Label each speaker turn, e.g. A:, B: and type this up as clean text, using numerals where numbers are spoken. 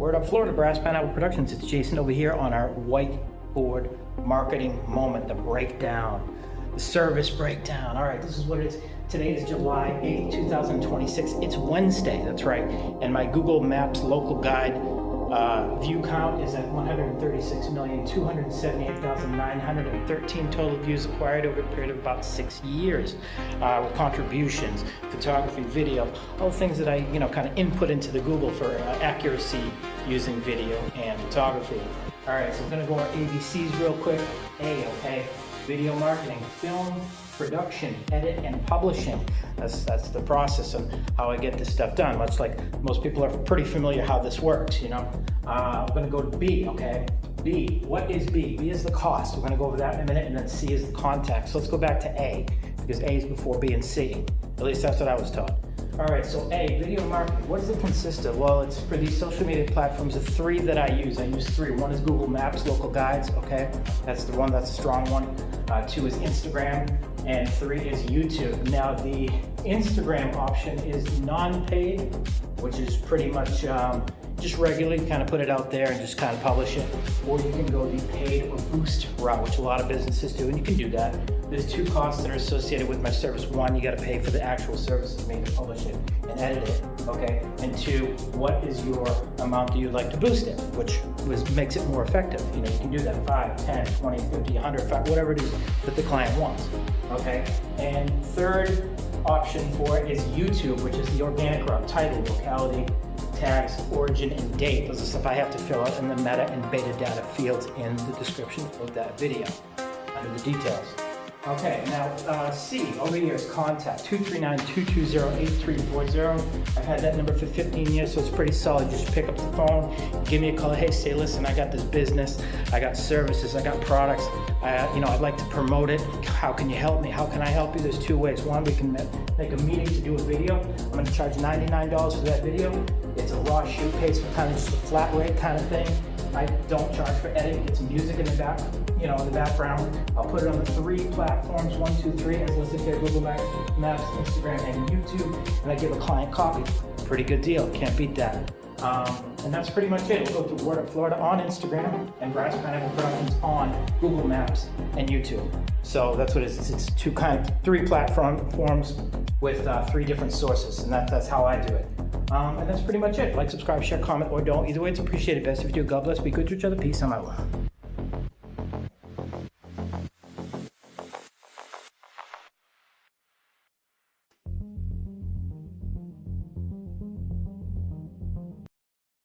A: Word up, Florida, Brasspineapple Productions. It's Jason over here on our whiteboard marketing moment, the breakdown, the service breakdown. All right, this is what it is. Today is July 8th, 2026. It's Wednesday, that's right. And my Google Maps local guide view count is at 136,278,913 total views acquired over a period of about 6 years, with contributions, photography, video, all the things that I kind of input into the Google for accuracy using video and photography. All right, so I'm gonna go over ABCs real quick. A, okay, video marketing, film production, edit, and publishing. That's the process of how I get this stuff done. Much like most people are pretty familiar how this works, I'm gonna go to B, okay? B, what is B? B is the cost. We're gonna go over that in a minute, and then C is the contact. So let's go back to A, because A is before B and C. At least that's what I was taught. All right, so A, video marketing. What does it consist of? Well, it's for these social media platforms, the three that I use. I use three. One is Google Maps, local guides, okay? That's the one, that's a strong one. Two is Instagram, and three is YouTube. Now, the Instagram option is non-paid, which is pretty much just regularly kind of put it out there and just kind of publish it. Or you can go the paid or boost route, which a lot of businesses do, and you can do that. There's two costs that are associated with my service. One, you got to pay for the actual services made to publish it and edit it, okay? And two, what is your amount that you'd like to boost it, which makes it more effective. You can do that 5, 10, 20, 50, 100, whatever it is that the client wants, okay? And third option for it is YouTube, which is the organic route, title, locality, tags, origin, and date. Those are stuff I have to fill out in the meta and beta data fields in the description of that video under the details. Okay, now C over here is contact, 239-220-8340. I've had that number for 15 years, so it's pretty solid. Just pick up the phone, give me a call. Hey, say, listen, I got this business, I got services, I got products. I'd like to promote it. How can you help me? How can I help you? There's two ways. One, we can make a meeting to do a video. I'm going to charge $99 for that video. It's a raw shoot, pays for kind of just a flat rate kind of thing. I don't charge for editing. It's music in the back, in the background. I'll put it on the three platforms, 1, 2, 3, as listed here: Google Maps, Instagram, and YouTube. And I give a client copy. Pretty good deal. Can't beat that. And that's pretty much it. We'll go to Word Up Florida on Instagram and Brasspineapple Productions on Google Maps and YouTube. So that's what it is. It's three platforms with three different sources, and that's how I do it. And that's pretty much it. Like, subscribe, share, comment, or don't. Either way, it's appreciated. Best if you do. God bless. Be good to each other. Peace. I'm out.